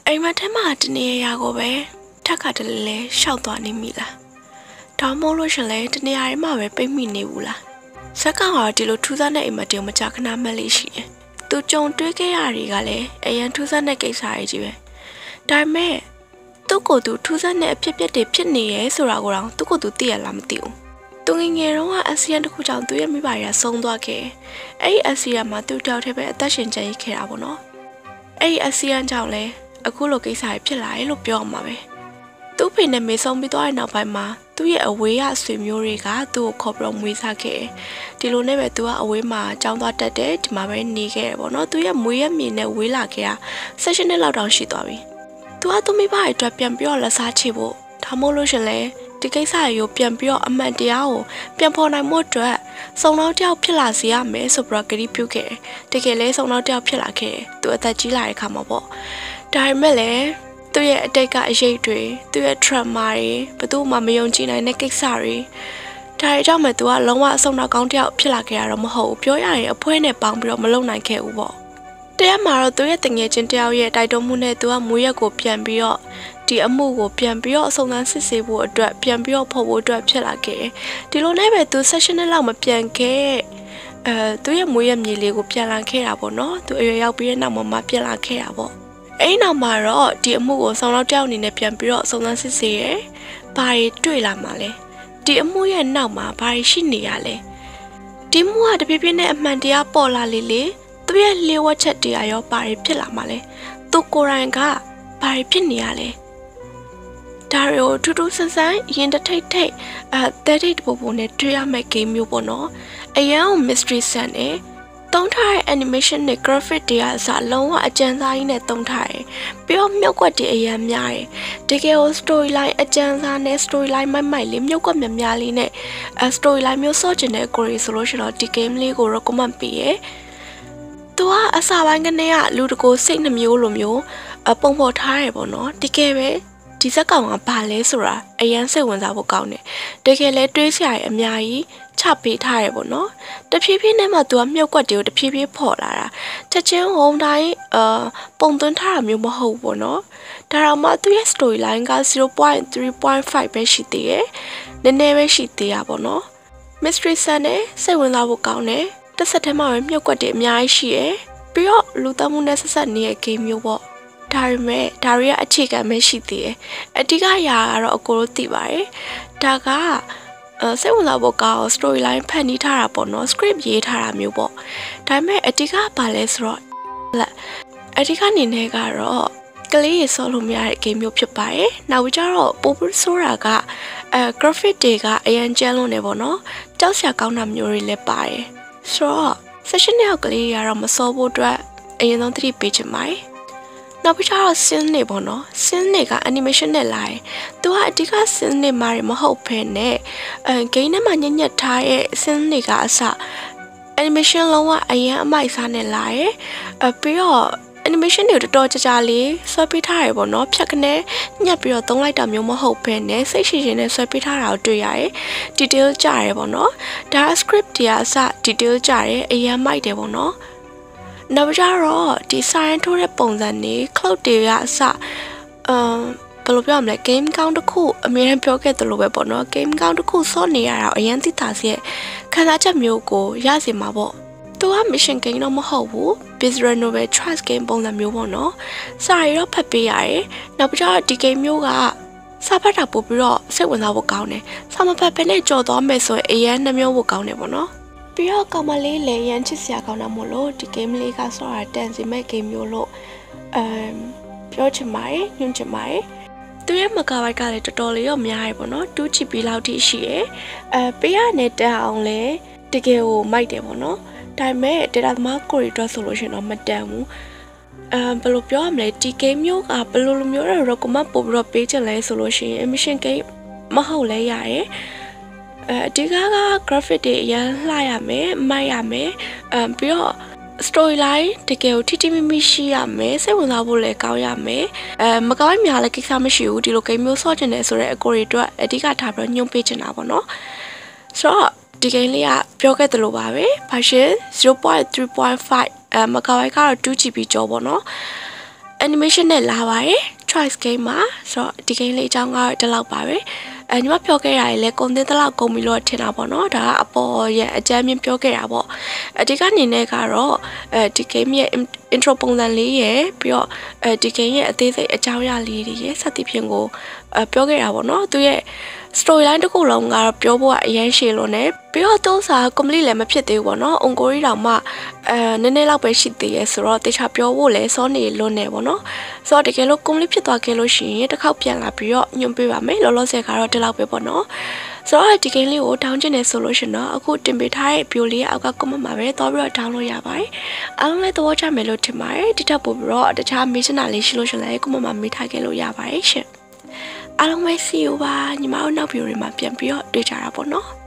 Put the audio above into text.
အိမ်မထဲမှာတနေရာကိုပဲထက်ကတလေလေရှောက်သွားနေမိလားဒါမှမဟုတ်လို့ရှင်လေတနေရာထဲမှာပဲပိတ်မိနေဘူးလားဇက်ကောင်ကဒီလိုထူးဆန်းတဲ့အိမ်မတေမကြခဏမှတ်လေးရှိတယ်သူကြုံတွေးခဲ့ရတွေကလည်းအရန်ထူးဆန်းတဲ့ကိစ္စတွေကြီးပဲဒါပေမဲ့သူ့ကိုယ်သူထူးဆန်းတဲ့အဖြစ်တွေဖြစ်နေရဲဆိုတာကိုတော့သူ့ကိုယ်သူသိရလားမသိဘူးသူငယ်ငယ်တုန်းကအဆီယန်တစ်ခုကြောင့်သူ့ရဲ့မိဘတွေကဆုံးသွားခဲ့အဲ့ဒီအဆီယန်မှာသူ့တောက်ထဲပဲအသက်ရှင်ကျန်ရစ်ခဲ့တာပေါ့နော်အဲ့ဒီအဆီယန်ကြောင့်လည်းအခုလိုကိစ္စတွေဖြစ်လာတယ်လို့ပြောမှာပဲသူ့ဖေနဲ့မေဆုံးပြီးသွားတဲ့နောက်ပိုင်းမှာသူ့ရဲ့အဝေးရဆွေမျိုးတွေကသူ့ကိုခေါ်ပြီးတော့မွေးစားခဲ့ဒီလိုနဲ့ပဲသူကအဝေးမှာကျောင်းသွားတက်တယ်ဒီမှာပဲနေခဲ့တယ်ပေါ့နော်သူရဲ့မွေးရမြေနဲ့ဝေးလာခဲ့တာ16နှစ်လောက်တောင်ရှိသွားပြီသူကသူ့မိဘရဲ့အတွက်ပြန်ပြီးတော့လက်စားချေဖို့ဒါမှမဟုတ်လို့ရှင်လဲဒီကိစ္စတွေကိုပြန်ပြီးတော့အမှန်တရားကိုပြန်ဖော်နိုင်မှုအတွက်စုံနောက်တယောက်ဖြစ်လာစေရမယ်ဆိုပြီးတော့ကြိပြုခဲ့တယ်တကယ်လဲစုံနောက်တယောက်ဖြစ်လာခဲ့တယ်သူအသက်ကြီးလာတဲ့ခါမှာပေါ့ဒါပေမဲ့လည်းသူ့ရဲ့အတိတ်ကအရေးတွေသူ့ရဲ့ trauma တွေဘယ်သူမှမယုံကြည်နိုင်တဲ့ကိစ္စတွေဒါတွေကြောင့်မဲ့သူကလုံးဝအဆုံးနောက်ကောင်းတယောက်ဖြစ်လာခဲ့ရတော့မဟုတ်ဘူးပြောရရင်အဖွဲနဲ့ပေါင်းပြီးတော့မလုံနိုင်ခဲ့ဘူးပေါ့တရားမှာတော့သူရဲ့တငယ်ချင်းတယောက်ရဲ့တိုက်တွန်းမှုနဲ့သူကမွေးရက်ကိုပြန်ပြီးတော့ဒီအမှုကိုပြန်ပြီးတော့အဆုံးသမ်းစစ်ဆေးဖို့အတွက်ပြန်ပြီးတော့ဖို့အတွက်ဖြစ်လာခဲ့ဒီလိုနဲ့ပဲသူ16နှစ်လောက်မပြန်ခဲ့သူရဲ့မွေးရက်မြေလေးကိုပြန်လာခဲ့တာပေါ့နော်သူအရွယ်ရောက်ပြီးတဲ့နောက်မှာပြန်လာခဲ့တာပေါ့အဲ့နောက်မှာတော့ဒီအမှုကိုဆောင်းလောက်တယောက်အနေနဲ့ပြန်ပြီးတော့အဆုံးသမ်းစစ်ဆေးရယ်ဘာတွေတွေ့လာမှာလဲဒီအမှုရဲ့နောက်မှာဘာတွေရှိနေရလဲဒီမှုကတပြည့်ပြည့်နဲ့အမှန်တရားပေါ်လာလေသူရဲ့လျှို့ဝှက်ချက်တရားရောဘာတွေဖြစ်လာမှာလဲသူကိုယ်တိုင်ကဘာတွေဖြစ်နေရလဲဒါတွေကိုထူးထူးဆန်းဆန်းရင်တထိတ်ထိတ်တဲထိတ်ပုံပုံနဲ့တွေ့ရမယ့် game မျိုးပေါ့နော်အရန် mystery ဆန်နဲ့တုံးထားတဲ့ animation နဲ့ graphic တွေအစလုံးဝအကျဉ်းစားကြီးနဲ့တုံးထားတယ်ပြီးတော့မြုပ်ကွက်တွေအရန်များတယ်တကယ်ကို storyline အကျဉ်းစားနဲ့ storyline မိုက်လေးမြုပ်ကွက်များလေးနဲ့storyline မျိုးစောကျင်တဲ့ကိုရီဆိုလို့ရှိရင်တော့ဒီ game လေးကို recommend ပေးရသူကအစပိုင်းကနေကလူတကိုစိတ်နှမျိုးလိုမျိုးပုံဖော်ထားရပေါ့နော်တကယ်ပဲဒီဇက်ကောင်ကဘာလဲဆိုတာအရန်စိတ်ဝင်စားဖို့ကောင်းတယ်တကယ်လဲတွေးစရာအများကြီးချပေးထားရပေါ့နော်တဖြည်းဖြည်းနဲ့မှသူကမြုပ်ကွက်တွေကိုတဖြည်းဖြည်းဖော်လာတာချက်ချင်းဟိုးတိုင်းပုံသွင်းထားတာမျိုးမဟုတ်ဘူးပေါ့နော်ဒါတော့မှသူရဲ့ storyline က 0.3.5 ပဲရှိသေးတယ်နည်းနည်းပဲရှိသေးတာပေါ့နော် mystery ဆန်နဲ့စိတ်ဝင်စားဖို့ကောင်းတယ်တစ်ဆက်တည်းမှာပဲမြုပ်ကွက်တွေအများကြီးရှိရယ်ပြီးတော့လူသတ်မှုနဲ့ဆက်ဆက်နေတဲ့ game မျိုးပေါ့ဒါပေမဲ့ဒါတွေကအခြေခံပဲရှိသေးတယ်အဓိကအရာကတော့အကိုတို့သိပါတယ်ဒါကစိတ်ဝင်စားဖို့ကောင်း storyline ဖန်တီးထားတာပေါ့နော် script ရေးထားတာမျိုးပေါ့ဒါပေမဲ့အဓိကဘာလဲဆိုတော့အဓိကအနေနဲ့ကတော့ကလေးရေဆော့လို့မရတဲ့ game မျိုးဖြစ်ပါတယ်နောက်ပြီးတော့ပိုပူဆိုတာကgraphic တွေကအရန်ကျန်းလို့နေပေါ့နော်ကြောက်စရာကောင်းတာမျိုးတွေလည်းပါတယ်ဆိုတော့ session နောက်ကလေးကတော့မစောဖို့အတွက်အရင်ဆုံးသတိပေးချင်ပါတယ်နောက်ပြီးတော့ scene တွေပေါ့နော် scene တွေက animation နဲ့လာတယ်သူကအဓိက scene တွေမှာမဟုတ်ဘဲနဲ့game ထဲမှာညညက်ထားတဲ့ scene တွေကအစ animation လုံးဝအရင်အမိုက်စားနဲ့လာတယ်ပြီးတော့ animation တွေတော်တော်ကြာလေးဆွဲပေးထားရပေါ့နော်ဖြတ်ကနေညက်ပြီးတော့သုံးလိုက်တာမျိုးမဟုတ်ဘဲနဲ့စိတ်ရှိရှင်နဲ့ဆွဲပေးထားတာကိုတွေ့ရတယ် detail ကြရပေါ့နော်ဒါ script တွေကအစ detail ကြတယ်အရင်မိုက်တယ်ပေါ့နော်နောက်ပြီးတော့ဒီ sign ထိုးတဲ့ပုံစံတွေ cloud တွေကအစဘယ်လိုပြောရမလဲ game count တစ်ခုအများကြီးပြောခဲ့တယ်လို့ပဲပေါ့နော် game count တစ်ခုစောနေရတာအရင်သိတာစီရဲ့ခန်းစားချက်မျိုးကိုရစီမှာပေါ့သူက mission game တော့မဟုတ်ဘူး visual novel trust game ပုံစံမျိုးပေါ့နော်စာရီတော့ဖတ်ပေးရတယ်နောက်ပြီးတော့ဒီ game မျိုးကစာဖတ်တာပို့ပြီးတော့စိတ်ဝင်စားဖို့ကောင်းတယ်စာမဖတ်ဘဲနဲ့ကြော်သွားမယ်ဆိုရင်အရင်နှမျိုးဖို့ကောင်းတယ်ပေါ့နော်ပြီးတော့ကောင်မလေးလည်းရမ်းချစ်စရာကောင်းတာမို့လို့ဒီ game လေးကဆော့တာတန်စီမဲ့ game မျိုးလို့ပြောချင်ပါတယ်ညွှန်ချင်ပါတယ်သူရဲ့မကာဘိုက်ကလည်းတော်တော်လေးတော့များရပေါ့နော် 2GB လောက်ထိရှိရယ်ပေးရနဲ့တန်အောင်လဲတကယ်ကိုမိုက်တယ်ပေါ့နော်ဒါပေမဲ့ data သမားကိုရီတော့ဆိုလို့ရှိရင်တော့မတန်ဘူးဘယ်လိုပြောရမလဲဒီ game မျိုးကဘယ်လိုလိုမျိုးတော့ recommend ပို့ပြီးတော့ပေးချင်လဲဆိုလို့ရှိရင် mission game မဟုတ်လဲရရယ်အဓိက graphic တွေအရင်လှရမယ်မိုက်ရမယ်ပြီးတော့ storyline တကယ်ကိုထိထိမိမိရှိရမယ်စိတ်ဝင်စားဖို့လည်းကောင်းရမယ်မကောင်းများလည်းကိစ္စမရှိဘူးဒီလို game မျိုးဆော့ချင်တယ်ဆိုတော့အကိုရီတို့အဓိကထားပြီးညှို့ပေးချင်တာပေါ့နော်ဆိုတော့ဒီ game လေးကပြောခဲ့သလိုပါပဲ version 0.3.5မကာဘိုက်ကတော့ 2GB ကျော်ပေါ့နော် animation နဲ့လာပါတယ် choice game မှာဆိုတော့ဒီ game လေးအကြောင်းကတော့ဒီလောက်ပါပဲညီမပြောခဲ့တာလေကုန်တဲ့တလောက်ကုန်ပြီလို့ထင်တာပေါ့နော်ဒါကအပေါ်ရဲ့အကြမ်းမြင်ပြောခဲ့တာပေါ့အဒီကနေနဲ့ကတော့ဒီ game ရဲ့ intro ပုံစံလေးရယ်ပြီးတော့ဒီ game ရဲ့အသေးစိတ်အကြောင်းအရာလေးတွေရယ်စသဖြင့်ကိုပြောခဲ့တာပေါ့နော်သူရဲ့ storyline တစ်ခုလုံးကတော့ပြောဖို့ကအရင်ရှည်လို့ ਨੇ ပြီးတော့သုံးစာ complete လည်းမဖြစ်သေးဘူးပေါ့နော်အွန်ကိုရီတောင်မှနည်းနည်းလောက်ပဲရှိသေးရဲ့ဆိုတော့တခြားပြောဖို့လည်းစောနေလွန်းနေပေါ့နော်ဆိုတော့တကယ်လို့ complete ဖြစ်သွားခဲ့လို့ရှိရင်တစ်ခေါက်ပြန်လာပြီးတော့ညွှန်ပေးပါမယ်လောလောဆယ်ကတော့ဒီလောက်ပဲပေါ့နော်ဆိုတော့ဒီ game လေးကို down ချင်နေဆိုလို့ရှင်တော့အခုတင်ပေးထားတဲ့ video လေးအောက်က comment မှာပဲသွားပြီးတော့ download ရပါတယ်အားလုံးလည်းသဘောကျမယ်လို့ထင်ပါတယ်ဒီထက်ပိုပြီးတော့တခြား mission လေးရှိလို့ရှင်လည်း comment မှာမေးထားခဲ့လို့ရပါတယ်ရှင်အားလုံးပဲ see you ပါညီမတို့နောက် video တွေမှာပြန်ပြီးတော့တွေ့ကြတာပေါ့နော်